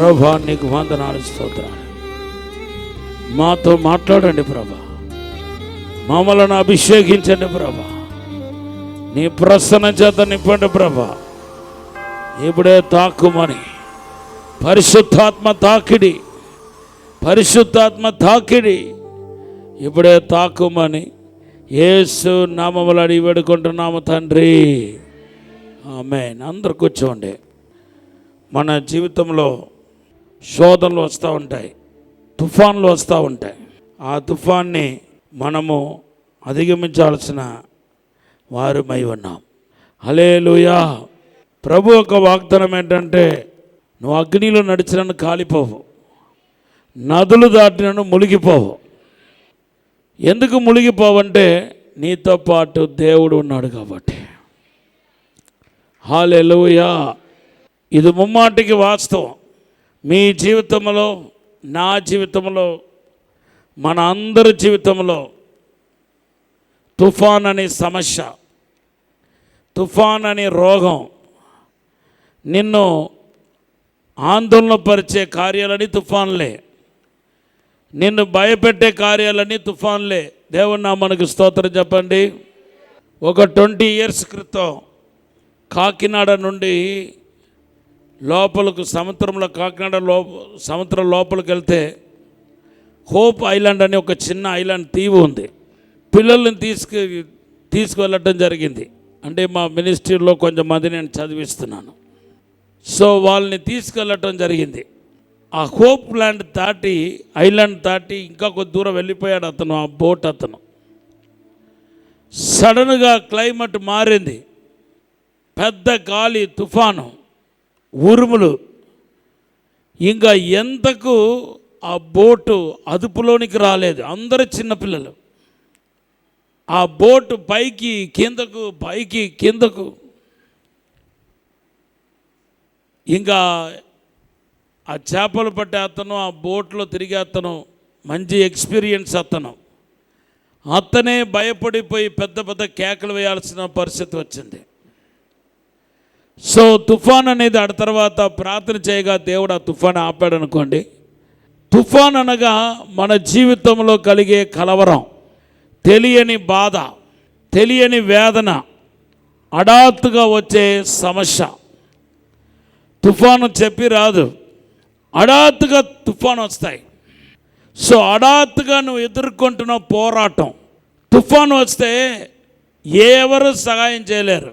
ప్రభా నీకు వందనాలు, స్తోత్రాలు. మాతో మాట్లాడండి ప్రభా, మమ్మలను అభిషేకించండి ప్రభా, నీ ప్రసన్న చేత నింపండి ప్రభా. ఇప్పుడే తాకుమని పరిశుద్ధాత్మ తాకిడి, పరిశుద్ధాత్మ తాకిడి ఇప్పుడే తాకుమని యేసు నామములో అడిగి వేడుకుంటున్నాము తండ్రి, ఆమేన్. అందరు కూర్చోండి. మన జీవితంలో శోధనలు వస్తూ ఉంటాయి, తుఫాన్లు వస్తూ ఉంటాయి. ఆ తుఫాన్ని మనము అధిగమించాల్సిన వారమై ఉన్నాం. హల్లెలూయా. ప్రభు ఒక వాగ్దానం ఏంటంటే, నువ్వు అగ్నిలో నడిచినను కాలిపోవు, నదులు దాటినను మునిగిపోవు. ఎందుకు మునిగిపోవంటే నీతో పాటు దేవుడు ఉన్నాడు కాబట్టి. హల్లెలూయా. ఇది ముమ్మాటికి వాస్తవం. మీ జీవితంలో, నా జీవితంలో, మన అందరి జీవితంలో తుఫాన్ అనే సమస్య, తుఫాన్ అనే రోగం, నిన్ను ఆందోళన పరిచే కార్యాలని తుఫాన్లే, నిన్ను భయపెట్టే కార్యాలని తుఫాన్లే. దేవుని నామానికి స్తోత్రం చెప్పండి. ఒక 20 years క్రితం కాకినాడ నుండి లోపలకు సముద్రంలో, కాకినాడ సముద్రం లోపలికి వెళ్తే హోప్ ఐలాండ్ అని ఒక చిన్న ఐలాండ్ దీవి ఉంది. పిల్లల్ని తీసుకువెళ్ళటం జరిగింది. అంటే మా మినిస్ట్రీలో కొంచెంమంది నేను చదివిస్తున్నాను. సో వాళ్ళని తీసుకెళ్ళటం జరిగింది. ఆ హోప్ ల్యాండ్ దాటి, ఐలాండ్ దాటి ఇంకా కొద్ది దూరం వెళ్ళిపోయాడు అతను, ఆ బోట్ అతను. సడన్గా క్లైమేట్ మారింది. పెద్ద గాలి, తుఫాను, ఉరుములు. ఇంకా ఎంతకు ఆ బోటు అదుపులోనికి రాలేదు. అందరు చిన్నపిల్లలు. ఆ బోటు పైకి కిందకు, పైకి కిందకు. ఇంకా ఆ చేపలు పట్టే అతను, ఆ బోట్లో తిరిగే అతను, మంచి ఎక్స్పీరియన్స్ అతనే భయపడిపోయి పెద్ద పెద్ద కేకలు వేయాల్సిన పరిస్థితి వచ్చింది. సో తుఫాన్ అనేది ఆ తర్వాత ప్రార్థన చేయగా దేవుడు ఆ తుఫాన్ ఆపాడు అనుకోండి. తుఫాన్ అనగా మన జీవితంలో కలిగే కలవరం, తెలియని బాధ, తెలియని వేదన, హఠాత్తుగా వచ్చే సమస్య. తుఫాను చెప్పి రాదు, హఠాత్తుగా తుఫాను వస్తాయి. సో హఠాత్తుగా నువ్వు ఎదుర్కొంటున్న పోరాటం. తుఫాను వస్తే ఎవరు సహాయం చేయలేరు.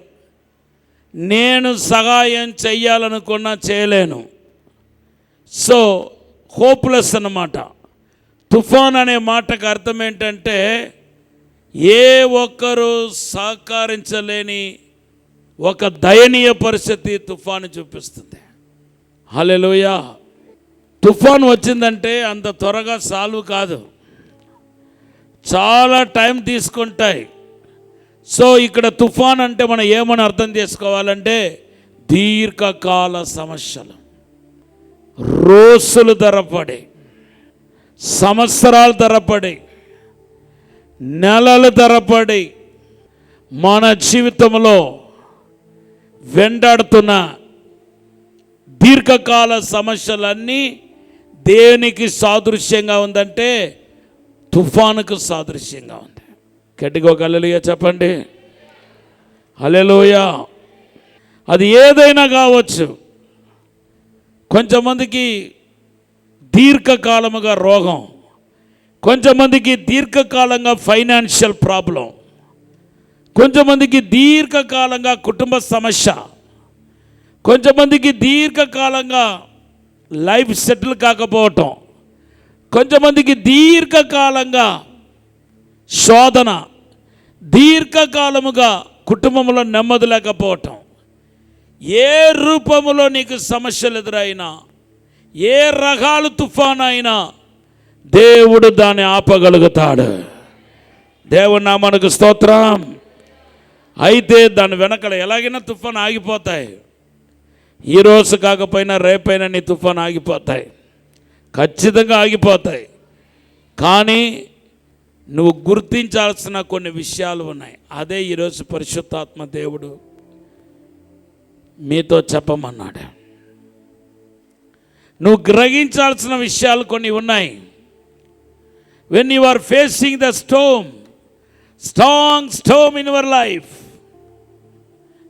నేను సహాయం చెయ్యాలనుకున్నా చేయలేను. సో హోప్లెస్ అన్నమాట. తుఫాన్ అనే మాటకు అర్థం ఏంటంటే ఏ ఒక్కరూ సహకరించలేని ఒక దయనీయ పరిస్థితి తుఫాను చూపిస్తుంది. హల్లెలూయా. తుఫాన్ వచ్చిందంటే అంత త్వరగా సాల్వ్ కాదు, చాలా టైం తీసుకుంటాయి. సో ఇక్కడ తుఫాన్ అంటే మనం ఏమని అర్థం చేసుకోవాలంటే దీర్ఘకాల సమస్యలు, రోజులు తరబడి, సంవత్సరాలు తరబడి, నెలలు తరబడి మన జీవితంలో వెంటాడుతున్న దీర్ఘకాల సమస్యలన్నీ దేనికి సాదృశ్యంగా ఉందంటే తుఫానుకు సాదృశ్యంగా ఉంది. గట్టిగా ఒక హల్లెలూయా చెప్పండి. హల్లెలూయా. అది ఏదైనా కావచ్చు. కొంచెంమందికి దీర్ఘకాలముగా రోగం, కొంచెంమందికి దీర్ఘకాలంగా ఫైనాన్షియల్ ప్రాబ్లం, కొంచెంమందికి దీర్ఘకాలంగా కుటుంబ సమస్య, కొంచెంమందికి దీర్ఘకాలంగా లైఫ్ సెటిల్ కాకపోవటం, కొంచెంమందికి దీర్ఘకాలంగా శోధన, దీర్ఘకాలముగా కుటుంబంలో నెమ్మది లేకపోవటం. ఏ రూపములో నీకు సమస్యలు ఎదురైనా, ఏ రకాల తుఫాను అయినా దేవుడు దాన్ని ఆపగలుగుతాడు. దేవుని నామానికి స్తోత్రం. అయితే దాని వెనకల ఎలాగైనా తుఫాను ఆగిపోతాయి. ఈరోజు కాకపోయినా రేపైనా నీ తుఫాను ఆగిపోతాయి, ఖచ్చితంగా ఆగిపోతాయి. కానీ నువ్వు గుర్తించాల్సిన కొన్ని విషయాలు ఉన్నాయి. అదే ఈరోజు పరిశుద్ధాత్మ దేవుడు మీతో చెప్పమన్నాడు. నువ్వు గ్రహించాల్సిన విషయాలు కొన్ని ఉన్నాయి. When you are facing the strong storm in your life,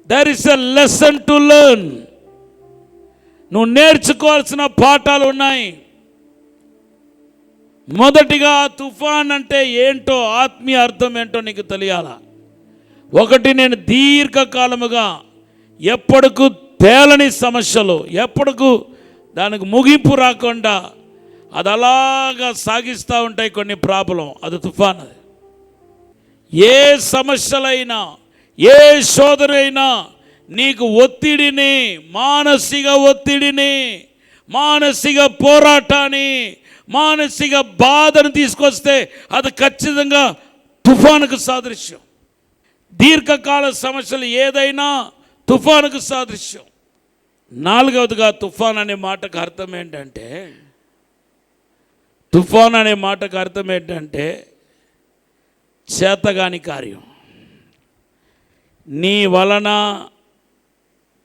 there is a lesson to learn. నువ్వు నేర్చుకోవాల్సిన పాఠాలు ఉన్నాయి. మొదటిగా తుఫాన్ అంటే ఏంటో, ఆత్మీయ అర్థం ఏంటో నీకు తెలియాలా. ఒకటి, నేను దీర్ఘకాలముగా ఎప్పటికు తేలని సమస్యలు, ఎప్పటికు దానికి ముగింపు రాకుండా అది అలాగా సాగిస్తూ ఉంటాయి కొన్ని ప్రాబ్లం, అది తుఫాన్. అది ఏ సమస్యలైనా, ఏ శోధన అయినా నీకు ఒత్తిడిని, మానసిక ఒత్తిడిని, మానసిక పోరాటాన్ని, మానసిక బాధను తీసుకొస్తే అది ఖచ్చితంగా తుఫానుకు సాదృశ్యం. దీర్ఘకాల సమస్యలు ఏదైనా తుఫానుకు సాదృశ్యం. నాలుగవదిగా, తుఫాన్ అనే మాటకు అర్థం ఏంటంటే, తుఫాన్ అనే మాటకు అర్థం ఏంటంటే చేతగాని కార్యం. నీ వలన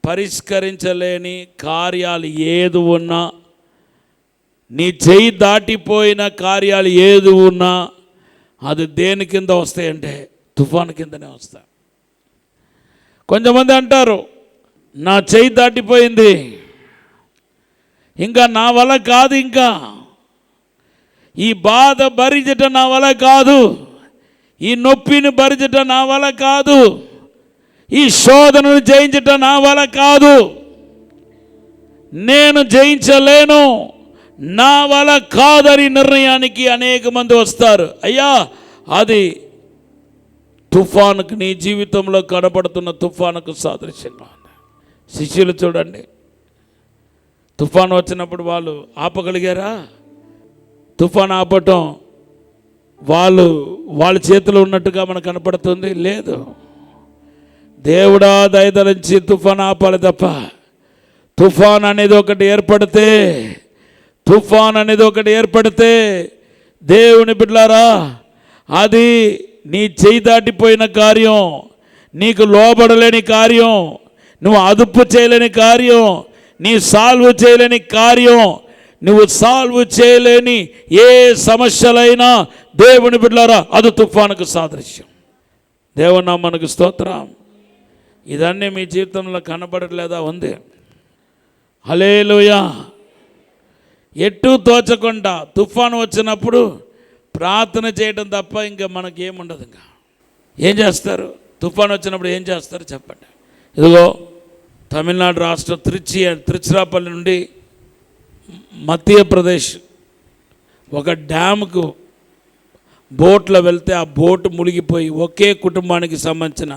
పరిష్కరించలేని కార్యాలు ఏది ఉన్నా, నీ చేయి దాటిపోయిన కార్యాలు ఏది ఉన్నా అది దేని కింద వస్తాయంటే తుఫాను కిందనే వస్తాయి. కొంతమంది అంటారు, నా చేయి దాటిపోయింది, ఇంకా నా వల్ల కాదు, ఇంకా ఈ బాధ భరించటం నా వల్ల కాదు, ఈ నొప్పిని భరించటం నా వల్ల కాదు, ఈ శోధనను జయించటం నా వల్ల కాదు, నేను జయించలేను, నా వల్ల కాదని నిర్ణయానికి అనేక మంది వస్తారు. అయ్యా, అది తుఫానుకు, నీ జీవితంలో కనబడుతున్న తుఫానుకు సాదృశ్యంగా. శిష్యులు చూడండి, తుఫాను వచ్చినప్పుడు వాళ్ళు ఆపగలిగారా? తుఫాను ఆపటం వాళ్ళ చేతిలో ఉన్నట్టుగా మనకు కనపడుతుంది? లేదు. దేవుడా దయదలించి తుఫాను ఆపాలి తప్ప, తుఫాన్ అనేది ఒకటి ఏర్పడితే దేవుని బిడ్డలారా, అది నీ చేయి దాటిపోయిన కార్యం, నీకు లోబడలేని కార్యం, నువ్వు అదుపు చేయలేని కార్యం, నీ సాల్వ్ చేయలేని కార్యం, నువ్వు సాల్వ్ చేయలేని ఏ సమస్యలైనా దేవుని బిడ్డలారా అది తుఫానుకు సాదృశ్యం. దేవుని నామమునకు స్తోత్రం. ఇదన్నీ మీ జీవితంలో కనబడట్లేదా? ఉంది. హల్లెలూయా. ఎటు తోచకుండా తుఫాను వచ్చినప్పుడు ప్రార్థన చేయడం తప్ప ఇంకా మనకేముండదు. ఇంకా ఏం చేస్తారు? తుఫాను వచ్చినప్పుడు ఏం చేస్తారు చెప్పండి. ఇదిగో తమిళనాడు రాష్ట్రం తిరుచిరాపల్లి నుండి మధ్యప్రదేశ్ ఒక డ్యాముకు బోట్లో వెళ్తే ఆ బోటు మునిగిపోయి ఒకే కుటుంబానికి సంబంధించిన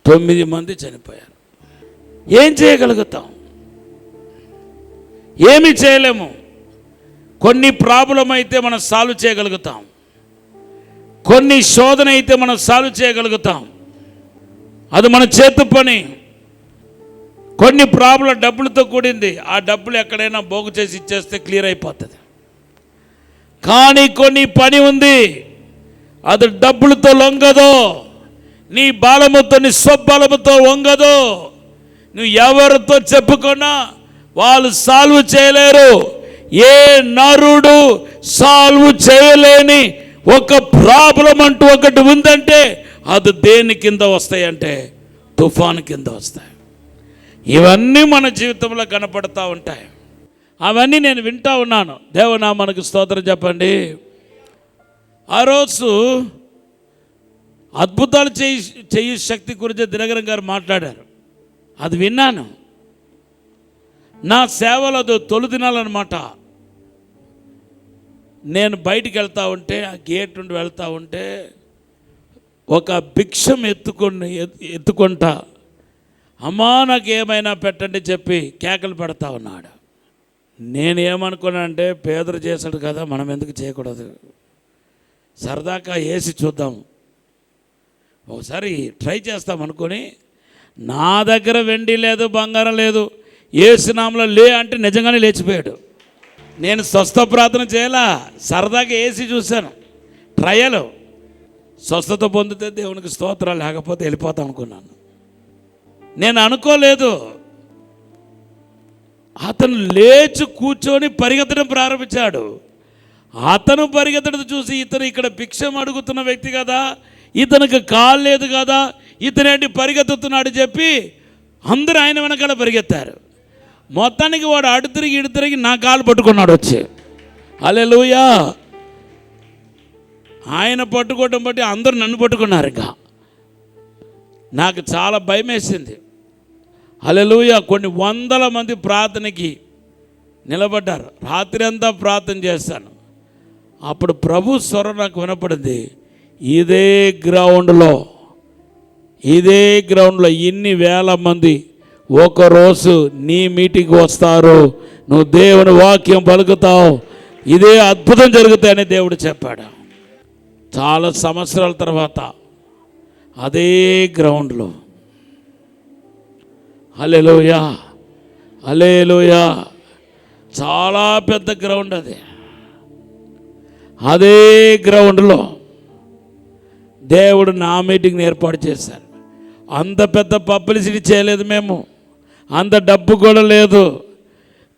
9 మంది చనిపోయారు. ఏం చేయగలుగుతాం? ఏమీ చేయలేము. కొన్ని ప్రాబ్లం అయితే మనం సాల్వ్ చేయగలుగుతాం, కొన్ని శోధన అయితే మనం సాల్వ్ చేయగలుగుతాం, అది మన చేతి పని. కొన్ని ప్రాబ్లం డబ్బులతో కూడింది, ఆ డబ్బులు ఎక్కడైనా పోగు చేసి ఇచ్చేస్తే క్లియర్ అయిపోతుంది. కానీ కొన్ని పని ఉంది, అది డబ్బులతో లొంగదు, నీ బలముతో, నీ స్వబలముతో వంగదు. నువ్వు ఎవరితో చెప్పుకున్నా వాళ్ళు సాల్వ్ చేయలేరు. ఏ నరుడు సాల్వ్ చేయలేని ఒక ప్రాబ్లం అంటూ ఒకటి ఉందంటే అది దేని కింద వస్తాయంటే తుఫాను కింద వస్తాయి. ఇవన్నీ మన జీవితంలో కనపడతా ఉంటాయి. అవన్నీ నేను వింటా ఉన్నాను. దేవునామానికి స్తోత్రం చెప్పండి. ఆ రోజు అద్భుతాలు చేయి శక్తి గురించి దినకరన్ గారు మాట్లాడారు. అది విన్నాను. నా సేవలో అది తొలి దినాలన్నమాట. నేను బయటికి వెళ్తూ ఉంటే, ఆ గేట్ నుండి వెళ్తూ ఉంటే ఒక భిక్షం ఎత్తుకుంటా, అమ్మా నాకు ఏమైనా పెట్టండి చెప్పి కేకలు పెడతా ఉన్నాడు. నేను ఏమనుకున్నానంటే, పేదరు చేశాడు కదా, మనం ఎందుకు చేయకూడదు, సరదాగా వేసి చూద్దాం, ఒకసారి ట్రై చేస్తాం అనుకొని, నా దగ్గర వెండి లేదు, బంగారం లేదు, యేసు నామములో లే అంటే నిజంగానే లేచిపోయాడు. నేను స్వస్థ ప్రార్థన చేయాలా, సరదాగా వేసి చూశాను, ట్రయల్. స్వస్థత పొందితే దేవునికి స్తోత్రాలు, లేకపోతే వెళ్ళిపోతాం అనుకున్నాను. నేను అనుకోలేదు. అతను లేచి కూర్చొని పరిగెత్తడం ప్రారంభించాడు. అతను పరిగెత్తడం చూసి ఇతను ఇక్కడ భిక్షం అడుగుతున్న వ్యక్తి కదా, ఇతనికి కాలు లేదు కదా, ఇతనేంటి పరిగెత్తుతున్నాడు చెప్పి అందరూ ఆయన వెనకాల పరిగెత్తారు. మొత్తానికి వాడు అడు తిరిగి ఇటు తిరిగి నా కాలు పట్టుకున్నాడు వచ్చి. హల్లెలూయా. ఆయన పట్టుకోవటం బట్టి అందరూ నన్ను పట్టుకున్నారు. ఇంకా నాకు చాలా భయం వేసింది. హల్లెలూయా. కొన్ని వందల మంది ప్రార్థనకి నిలబడ్డారు. రాత్రి అంతా ప్రార్థన చేశాను. అప్పుడు ప్రభు స్వరం నాకు వినపడింది. ఇదే గ్రౌండ్లో ఇన్ని వేల మంది ఒకరోజు నీ మీటింగ్కి వస్తారు, నువ్వు దేవుని వాక్యం పలుకుతావు, ఇదే అద్భుతం జరుగుతాయని దేవుడు చెప్పాడు. చాలా సంవత్సరాల తర్వాత అదే గ్రౌండ్లో, హల్లెలూయా హల్లెలూయా, చాలా పెద్ద గ్రౌండ్ అది. అదే గ్రౌండ్లో దేవుడు నా మీటింగ్ని ఏర్పాటు చేశారు. అంత పెద్ద పబ్లిసిటీ చేయలేదు మేము, అంత డబ్బు కూడా లేదు.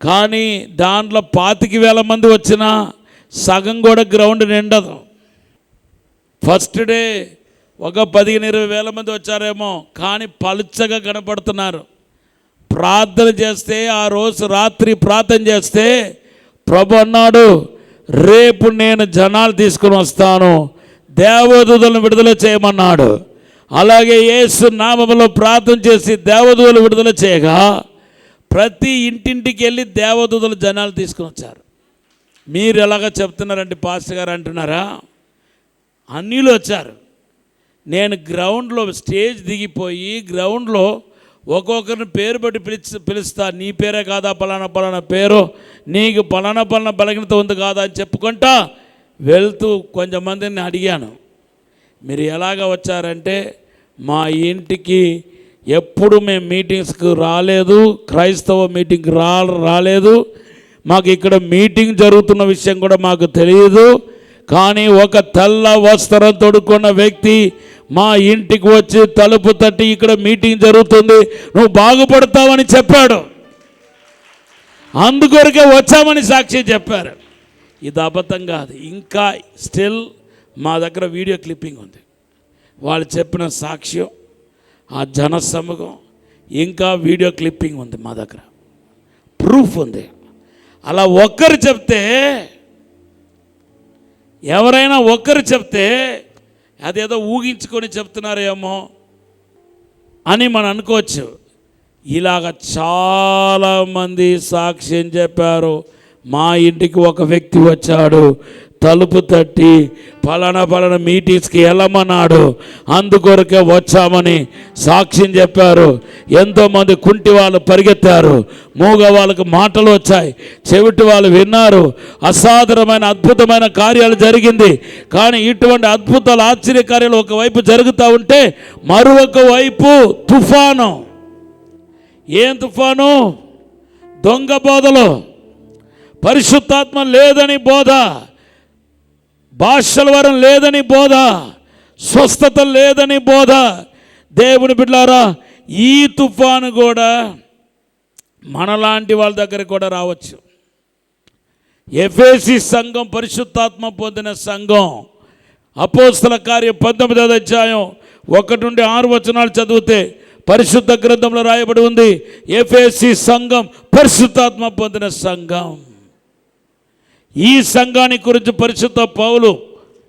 కానీ దాంట్లో 25,000 మంది వచ్చినా సగం కూడా గ్రౌండ్ నిండదు. ఫస్ట్ డే ఒక 15,000-20,000 మంది వచ్చారేమో, కానీ పలుచగా కనపడుతున్నారు. ప్రార్థన చేస్తే, ఆ రోజు రాత్రి ప్రార్థన చేస్తే ప్రభు అన్నాడు, రేపు నేను జనాలు తీసుకుని వస్తాను, దేవదూతలను విడుదల చేయమన్నాడు. అలాగే యేసు నామములో ప్రార్థన చేసి దేవదూతలు విడుదల చేయగా ప్రతి ఇంటింటికి వెళ్ళి దేవదూతలు జనాలు తీసుకుని వచ్చారు. మీరు ఎలాగ చెప్తున్నారంటే పాస్టర్ గారు అంటున్నారా? అన్నిలు వచ్చారు. నేను గ్రౌండ్లో స్టేజ్ దిగిపోయి గ్రౌండ్లో ఒక్కొక్కరిని పేరు బట్టి పిలుస్తా, నీ పేరే కాదా, పలానా పేరు, నీకు పలానా బలహీనత ఉంది కాదా అని చెప్పుకుంటా వెళ్తూ కొంతమందిని అడిగాను, మీరు ఎలాగ వచ్చారంటే మా ఇంటికి ఎప్పుడు మేము మీటింగ్స్కి రాలేదు, క్రైస్తవ మీటింగ్కి రాలేదు, మాకు ఇక్కడ మీటింగ్ జరుగుతున్న విషయం కూడా మాకు తెలియదు, కానీ ఒక తెల్ల వస్త్రం తొడుక్కున్న వ్యక్తి మా ఇంటికి వచ్చి తలుపు తట్టి ఇక్కడ మీటింగ్ జరుగుతుంది, నువ్వు బాగుపడతావని చెప్పాడు. అందుకొరకే వచ్చామని సాక్షి చెప్పారు. ఇది అబద్ధం కాదు. ఇంకా స్టిల్ మా దగ్గర వీడియో క్లిప్పింగ్ ఉంది. వాళ్ళు చెప్పిన సాక్ష్యం, ఆ జన సమూహం, ఇంకా వీడియో క్లిప్పింగ్ ఉంది మా దగ్గర, ప్రూఫ్ ఉంది. అలా ఒక్కరు చెప్తే, ఎవరైనా ఒక్కరు చెప్తే అదేదో ఊహించుకొని చెప్తున్నారేమో అని మనం అనుకోవచ్చు. ఇలాగ చాలామంది సాక్ష్యం చెప్పారు. మా ఇంటికి ఒక వ్యక్తి వచ్చాడు, తలుపు తట్టి పలానా మీటింగ్స్కి వెళ్ళమన్నాడు, అందుకొరకే వచ్చామని సాక్ష్యం చెప్పారు. ఎంతోమంది కుంటి వాళ్ళు పరిగెత్తారు, మూగ వాళ్ళకు మాటలు వచ్చాయి, చెవిటి వాళ్ళు విన్నారు. అసాధారణమైన అద్భుతమైన కార్యాలు జరిగింది. కానీ ఇటువంటి అద్భుతాలు, ఆశ్చర్యకార్యాలు ఒకవైపు జరుగుతూ ఉంటే మరొక వైపు తుఫాను. ఏం తుఫాను? దొంగ బోధలు, పరిశుద్ధాత్మ లేదని బోధ, భాషల వరం లేదని బోధ, స్వస్థత లేదని బోధ. దేవుని బిడ్డలారా, ఈ తుఫాను కూడా మనలాంటి వాళ్ళ దగ్గర కూడా రావచ్చు. ఎఫెసీ సంఘం పరిశుద్ధాత్మ పొందిన సంఘం. అపోస్తల కార్యం 19వ అధ్యాయం 1 నుండి 6 వచనాలు చదివితే పరిశుద్ధ గ్రంథంలో రాయబడి ఉంది, ఎఫెసీ సంఘం పరిశుద్ధాత్మ పొందిన సంఘం. ఈ సంఘాన్ని గురించి పరిశుద్ధ పౌలు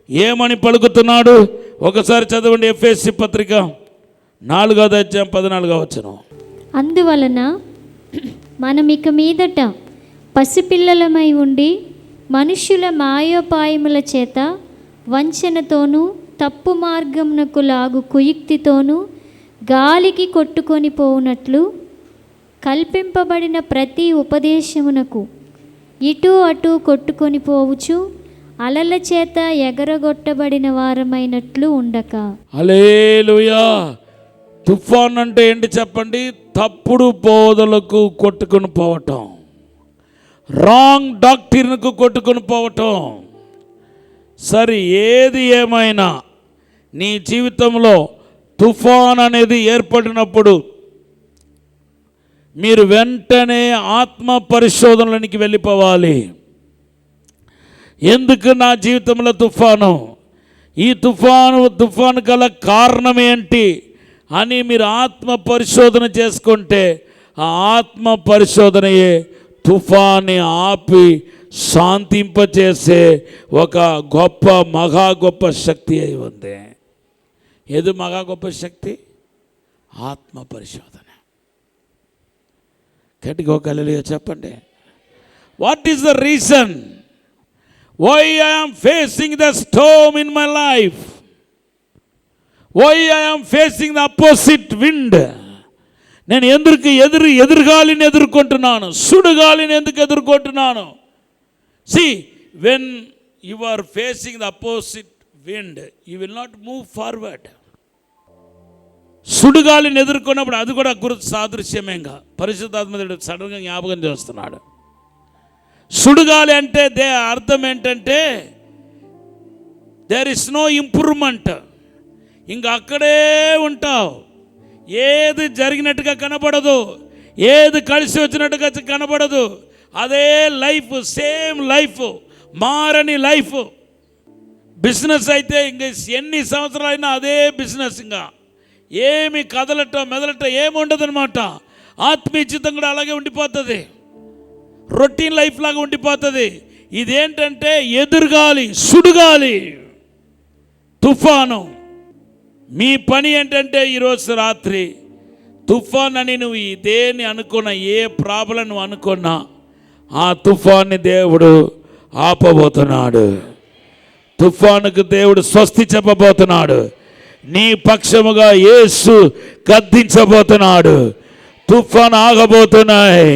ఏమని పలుకుతున్నాడు ఒకసారి చదవండి. ఎఫెసీ పత్రిక 4వ అధ్యాయం 14వ వచనం. అందువలన మనం ఇక మీదట పసిపిల్లలమై ఉండి మనుష్యుల మాయోపాయముల చేత వంచనతోనూ తప్పు మార్గమునకు లాగు కుయుక్తితోనూ గాలికి కొట్టుకొని పోవునట్లు కల్పింపబడిన ప్రతి ఉపదేశమునకు ఇటు అటు కొట్టుకొని పోవచ్చు అలల చేత ఎగరగొట్టబడిన వారమైనట్లు ఉండక. హల్లెలూయా. తుఫాన్ అంటే ఏంటి చెప్పండి? తప్పుడు బోధలకు కొట్టుకొని పోవటం, రాంగ్ డాక్టరీన్కు కొట్టుకొని పోవటం. సరే, ఏది ఏమైనా నీ జీవితంలో తుఫాన్ అనేది ఏర్పడినప్పుడు మీరు వెంటనే ఆత్మ పరిశోధనలోనికి వెళ్ళిపోవాలి. ఎందుకు నా జీవితంలో తుఫాను, ఈ తుఫాను గల కారణం ఏంటి అని మీరు ఆత్మ పరిశోధన చేసుకుంటే ఆ ఆత్మ పరిశోధనయే తుఫాన్ని ఆపి శాంతింపచేసే ఒక మహా గొప్ప శక్తి అయి ఉంది. ఏది మహా గొప్ప శక్తి? ఆత్మ పరిశోధన. గట్టిగా ఒక హల్లెలూయా చెప్పండి. What is the reason why I am facing the storm in my life? Why I am facing the opposite wind? నేను ఎందుకు ఎదురుగాలిని ఎదుర్కొంటున్నాను, సుడుగాలిని ఎందుకు ఎదుర్కొంటున్నాను? See, when you are facing the opposite wind, you will not move forward. సుడుగాలిని ఎదుర్కొన్నప్పుడు అది కూడా గురు సాదృశ్యమేగా పరిశుద్ధాత్మ దేవుడు సడన్గా జ్ఞాపకం చేస్తున్నాడు. సుడుగాలి అంటే అర్థం ఏంటంటే దేర్ ఇస్ నో ఇంప్రూవ్మెంట్. ఇంకా అక్కడే ఉంటావు, ఏది జరిగినట్టుగా కనబడదు, ఏది కలిసి వచ్చినట్టుగా కనబడదు. అదే లైఫ్, సేమ్ లైఫ్, మారని లైఫ్. బిజినెస్ అయితే ఇంక ఎన్ని సంవత్సరాలైనా అదే బిజినెస్, ఇంకా ఏమి మెదలట ఏమి ఉండదు అనమాట. ఆత్మీయ జీవితం కూడా అలాగే ఉండిపోతుంది, రొటీన్ లైఫ్ లాగా ఉండిపోతుంది. ఇదేంటంటే ఎదురుగాలి, సుడుగాలి, తుఫాను. మీ పని ఏంటంటే ఈరోజు రాత్రి తుఫాన్ అని నువ్వు ఇదేని అనుకున్న, ఏ ప్రాబ్లం నువ్వు అనుకున్నా ఆ తుఫాన్ని దేవుడు ఆపబోతున్నాడు. తుఫానుకు దేవుడు స్వస్తి చెప్పబోతున్నాడు. నీ పక్షముగా యేసు గద్దించబోతున్నాడు. తుఫాన్ ఆగబోతున్నాయి,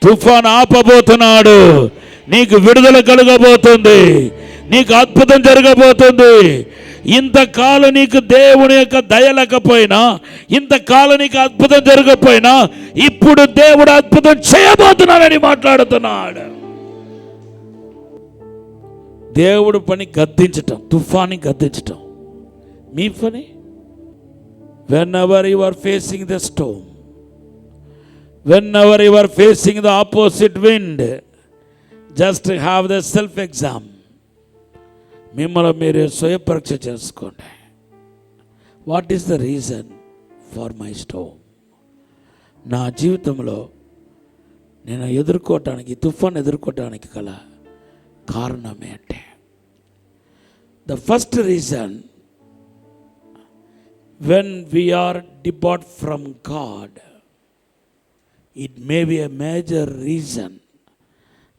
తుఫాన్ ఆపబోతున్నాడు. నీకు విడుదల కలగబోతుంది, నీకు అద్భుతం జరగబోతుంది. ఇంతకాలం నీకు దేవుని యొక్క దయ లేకపోయినా, ఇంతకాలం నీకు అద్భుతం జరగకపోయినా, ఇప్పుడు దేవుడు అద్భుతం చేయబోతున్నాడని మాట్లాడుతున్నాడు. దేవుడు పని గద్దించటం, తుఫాన్ని గద్దించటం. మీ పని whenever you are facing the storm, whenever you are facing the opposite wind, just have the self exam. మిమ్మల్ని మీరు స్వయపరీక్ష చేసుకోండి. What is the reason for my storm? నా జీవితంలో నేను ఎదుర్కోవటానికి, తుఫాన్ ఎదుర్కోవటానికి గల కారణం ఏంటి? The first reason, when we are depart from God, it may be a major reason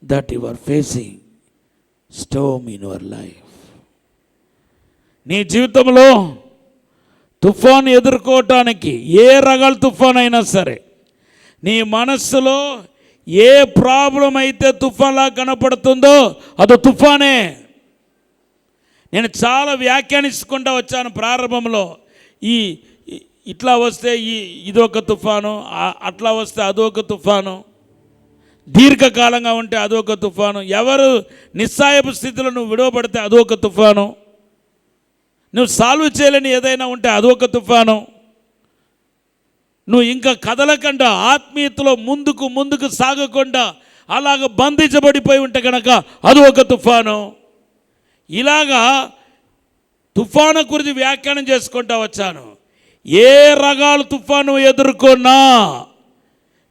that you are facing storm in your life. నీ జీవితంలో తుఫాను ఎదుర్కోవటానికి, ఏ రకాల తుఫాన్ అయినా సరే, నీ మనస్సులో ఏ ప్రాబ్లం అయితే తుఫాన్లా కనపడుతుందో అది తుఫానే. నేను చాలా వ్యాఖ్యానించుకుంటూ వచ్చాను ప్రారంభంలో. ఇట్లా వస్తే ఇదొక తుఫాను, అట్లా వస్తే అదొక తుఫాను, దీర్ఘకాలంగా ఉంటే అదొక తుఫాను, ఎవరు నిస్సాయపు స్థితిలో నువ్వు విడవబడితే అదొక తుఫాను, నువ్వు సాల్వ్ చేయలేని ఏదైనా ఉంటే అదొక తుఫాను, నువ్వు ఇంకా కదలకుండా ఆత్మీయతలో ముందుకు సాగకుండా అలాగ బంధించబడిపోయి ఉంటే కనుక అది ఒక తుఫాను. ఇలాగా తుఫాను గురించి వ్యాఖ్యానం చేసుకుంటా వచ్చాను. ఏ రకాల తుఫాను ఎదుర్కొన్నా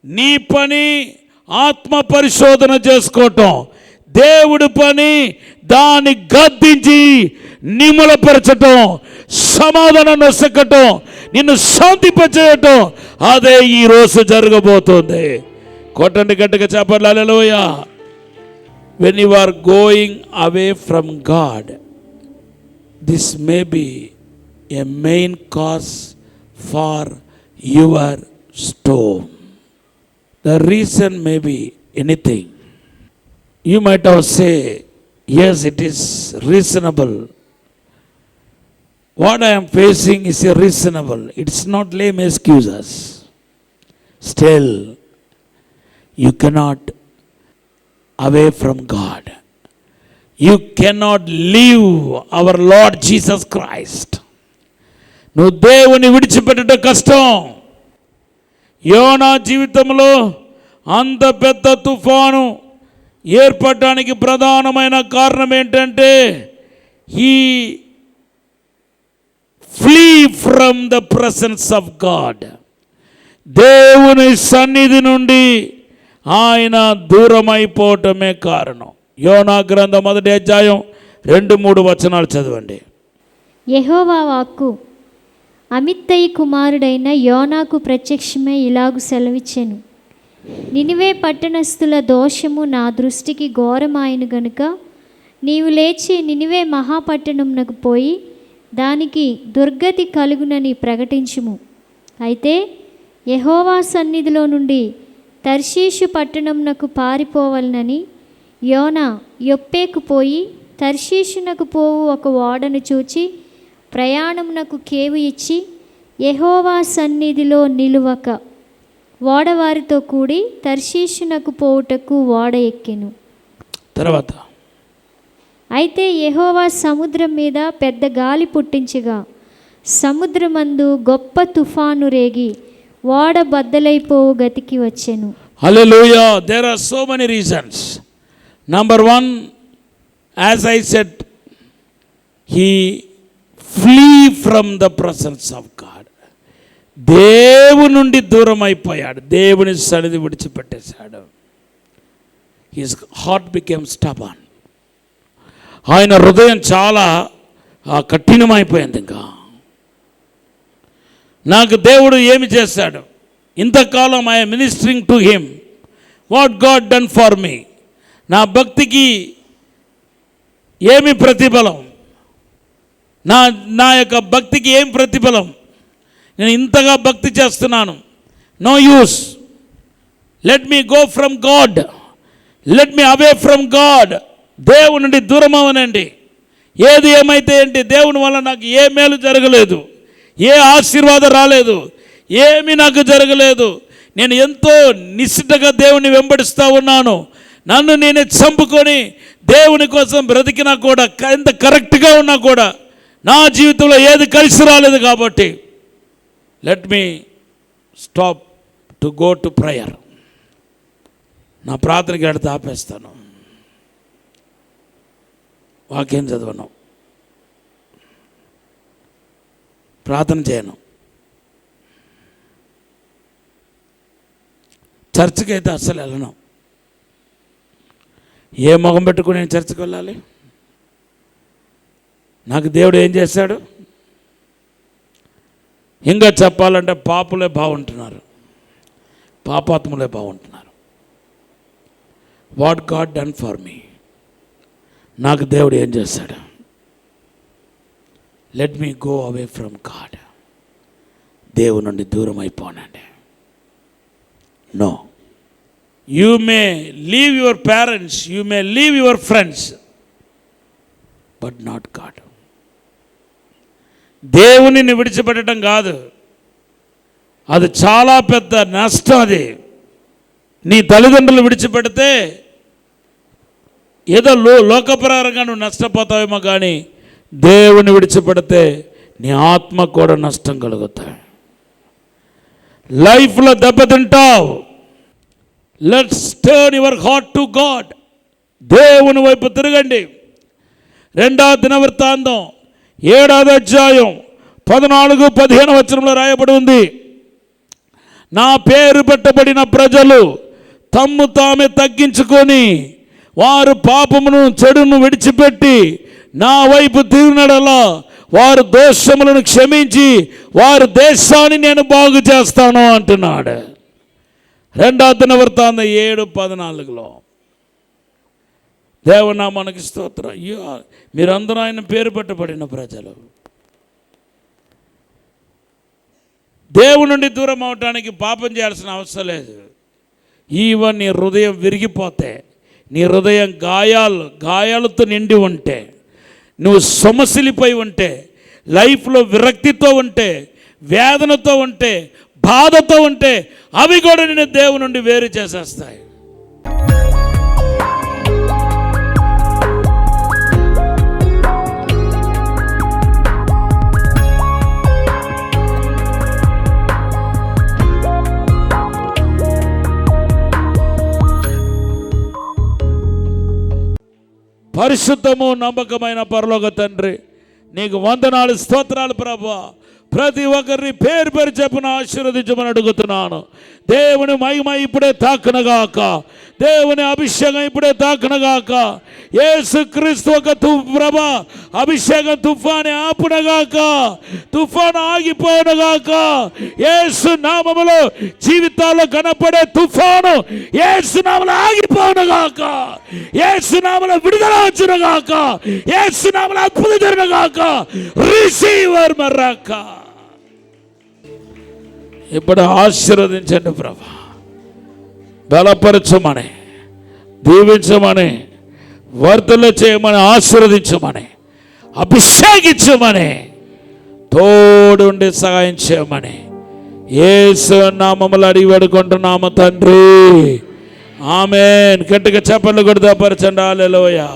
నీ పని ఆత్మ పరిశోధన చేసుకోవటం, దేవుడి పని దాన్ని గద్దించి నిమ్మలపరచటం, సమాధానం నొసకటం, నిన్ను శాంతింపచేయటం. అదే ఈరోజు జరగబోతుంది. కొట్టండి గట్టిగా చెప్పండి హల్లెలూయా. When you are going away from God, this may be a main cause for your storm. The reason may be anything. You might have say, yes, it is reasonable. What I am facing is reasonable. It's not lame excuses. Still, you cannot away from God. You cannot leave our Lord Jesus Christ. నువ్వు దేవుని విడిచిపెట్టడం కష్టం. యోనా జీవితంలో అంత పెద్ద తుఫాను ఏర్పడడానికి ప్రధానమైన కారణం ఏంటంటే he flee from the presence of God. దేవుని సన్నిధి నుండి ఆయన దూరమైపోవటమే కారణం. యోనా గ్రంథం 1వ అధ్యాయం 2-3 వచనాలు చదవండి. యెహోవా వాక్కు అమిత్తయి కుమారుడైన యోనాకు ప్రత్యక్షమై ఇలాగు సెలవిచ్చెను. నినివే పట్టణస్థుల దోషము నా దృష్టికి ఘోరమాయను గనుక నీవు లేచి నినివే మహాపట్టణమునకు పోయి దానికి దుర్గతి కలుగునని ప్రకటించుము. అయితే యెహోవా సన్నిధిలో నుండి తర్షీషు పట్టణమునకు పారిపోవలనని యోనా యొప్పేకు పోయి తర్షీషునకు పోవు ఒక ఓడను చూచి ప్రయాణమునకు కేవు ఇచ్చి యెహోవా సన్నిధిలో నిలువక ఓడవారితో కూడి తర్షీషునకు పోవుటకు ఓడ ఎక్కెను. తర్వాత అయితే యెహోవా సముద్రం మీద పెద్ద గాలి పుట్టించగా సముద్రమందు గొప్ప తుఫాను రేగి ఓడ బద్దలైపోవు గతికి వచ్చెను. Hallelujah. There are so many reasons. Number 1, as I said, he flee from the presence of God. దేవుని నుండి దూరం అయిపోయాడు, దేవుని సన్నిధి విడిచిపెట్టేశాడు. His heart became stubborn. ఆయన హృదయం చాలా కఠినమైపోయింది. ఇంకా నాకు దేవుడు ఏమి చేశాడు? ఇంతకాలం I ministering to him, what God done for మీ. నా భక్తికి ఏమి ప్రతిఫలం? నా యొక్క భక్తికి ఏం ప్రతిఫలం? నేను ఇంతగా భక్తి చేస్తున్నాను. No use. Let me go from God, let me away from God. దేవుని నుండి దూరం అవనండి. ఏది ఏమైతే ఏంటి, దేవుని వల్ల నాకు ఏ మేలు జరగలేదు, ఏ ఆశీర్వాదం రాలేదు, ఏమీ నాకు జరగలేదు. నేను ఎంతో నిశ్చితగా దేవుని వెంబడిస్తూ ఉన్నాను. నన్ను నేనే చంపుకొని దేవుని కోసం బ్రతికినా కూడా, ఎంత కరెక్ట్గా ఉన్నా కూడా నా జీవితంలో ఏది కలిసి రాలేదు. కాబట్టి let me stop to go to prayer. నా ప్రార్థనకి వెళితే ఆపేస్తాను, వాక్యం చదవను, ప్రార్థన చేయను, చర్చికి అయితే అస్సలు వెళ్ళను. ఏ మొహం పెట్టుకుని నేను చర్చికి వెళ్ళాలి? నాకు దేవుడు ఏం చేశాడు? ఇంకా చెప్పాలంటే పాపులే బాగుంటున్నారు, పాపాత్ములే బాగుంటున్నారు. What God done for me. నాకు దేవుడు ఏం చేశాడు? Let me go away from God. దేవుని నుండి దూరం అయిపోనండి. No, you may leave your parents, you may leave your friends, but not God. దేవునిని విడిచిపెట్టడం కాదు, అది చాలా పెద్ద నష్టం. అది నీ తల్లిదండ్రులు విడిచిపెడితే ఏదో లోకప్రకారంగా నువ్వు నష్టపోతావేమో, కానీ దేవుని విడిచిపెడితే నీ ఆత్మ కూడా నష్టం కలుగుతాయి. లైఫ్లో దెబ్బతింటావు. Let's turn your heart to God. దేవుని వైపు తిరగండి. 2వ దినవృత్తాంతం 7వ అధ్యాయం 14-15 వచనంలో రాయబడి ఉంది. నా పేరు పెట్టబడిన ప్రజలు తమ్ము తామే తగ్గించుకొని వారు పాపమును చెడును విడిచిపెట్టి నా వైపు తిరిగినడలా వారు దోషములను క్షమించి వారి దేశాన్ని నేను బాగు చేస్తాను అంటున్నాడు. 2వ దినవృత్తాంతం 7:14. దేవునామానికి స్తోత్రం. అయ్యో, మీరందరూ ఆయన పేరు పెట్టబడిన ప్రజలు. దేవుని నుండి దూరం అవటానికి పాపం చేయాల్సిన అవసరం లేదు. ఈవెన్ నీ హృదయం విరిగిపోతే, నీ హృదయం గాయాలతో నిండి ఉంటే, నువ్వు సొమసిలిపోయి ఉంటే, లైఫ్లో విరక్తితో ఉంటే, వేదనతో ఉంటే, బాధతో ఉంటే, అవి కూడా నేను దేవుని నుండి వేరు చేసేస్తాయి. పరిశుద్ధము నమ్మకమైన పరలోక తండ్రి, నీకు వందనాలు, స్తోత్రాలు ప్రభువా. ప్రతి ఒక్కరిని పేరు పేరు చెప్పున ఆశీర్వదించమని అడుగుతున్నాను. దేవుని మహిమ ఇప్పుడే తాకునగాక, దేవుని అభిషేకం ఇప్పుడే తాకునగాక. యేసుక్రీస్తు ఒక ప్రభా అభిషేకం తుఫాను ఆపునగాక, తుఫాను ఆగిపోనుగాక. యేసు నామములో జీవితాల్లో కనపడే తుఫాను యేసు నామములో ఆగిపోనుగాక, యేసు నామములో విడుదల వచ్చునుగాక, యేసు నామములో అద్భుతం జరుగునుగాక. రిసీవర్ మర్రాక ఇప్పుడు ఆశీర్వదించండి ప్రభా. బలపరచమని, దీవించమని, వర్ధల చేయమని, ఆశీర్వదించమని, అభిషేకించమని, తోడుండి సహాయం చేయమని యేసు నామములో అడిగి వేడుకుంటున్నాము తండ్రి. ఆమేన్. గట్టిగా చప్పట్లు కొడుతూ పరచండి. హల్లెలూయా.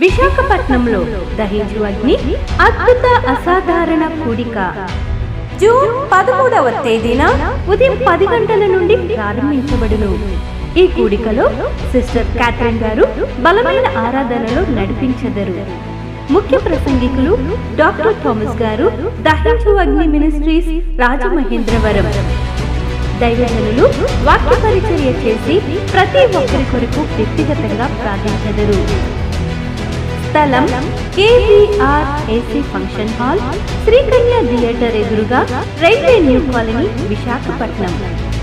విశాఖపట్నంలో దహించు అగ్ని అద్భుత అసాధారణ కూడిక జూన్ 13వ తేదీన ఉదయం 10 గంటల నుండి ప్రారంభించబడును. ఈ కూడికలో సిస్టర్ క్యాథరిన్ గారు బలమైన ఆరాధనలో నడిపించెదరు. ముఖ్య ప్రసంగికులు డాక్టర్ థామస్ గారు, దహించు అగ్ని మినిస్ట్రీస్ రాజమహేంద్రవరం. దైవజనులు వాక్య పరిచర్య చేసి ప్రతి ఒక్కరి కొరకు వ్యక్తిగతంగా ప్రార్థించెదరు. స్థలం KVR AC function hall, Srikanya theatre ఎదురుగా, రైల్వే న్యూ కాలనీ, విశాఖపట్నం.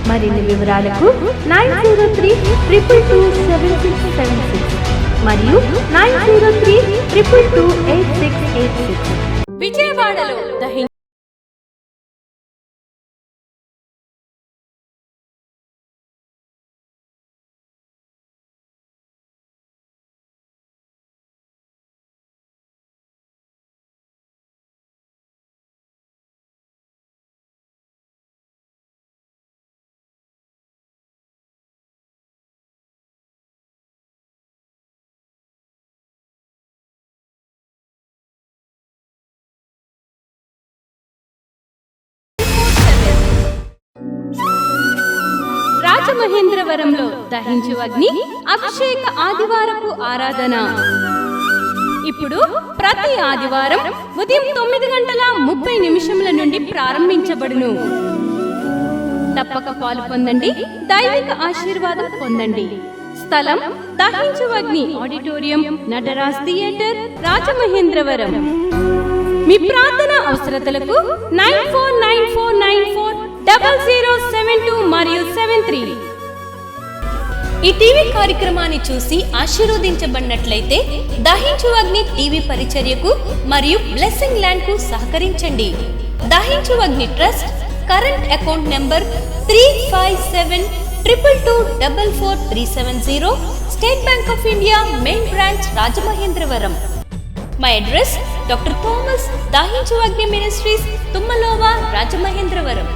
మరిన్ని వివరాలకు 903-222-7676 మరియు 903-222-8686. విజయవాడలో రాజమహేంద్రవరంలో దహించు అగ్ని అభిషేక ఆదివారపు ఆరాధన ఇప్పుడు ప్రతి ఆదివారం ఉదయం 9:30 నుండి ప్రారంభించబడును. తప్పక పాలు పొందండి, దైవిక ఆశీర్వాదం పొందండి. స్థలం దహించు అగ్ని ఆడిటోరియం, నటరాజ్ థియేటర్, రాజమహేంద్రవరం. మీ ప్రార్థన అవసరతలకు 9494940072 మరియు 73. ఈ టీవీ కార్యక్రమాన్ని చూసి ఆశీర్వదించబడినట్లయితే దహించు అగ్ని టీవీ పరిచర్యకు మరియు బ్లెస్సింగ్ ల్యాండ్ కు సహకరించండి. దహించు అగ్ని trust current account number 357222444370, State Bank of India main branch, Rajamahendravaram. My address doctor Thomas, దహించు అగ్ని మినిస్ట్రీస్, తుమ్మలోవా, రాజమహేంద్రవరం.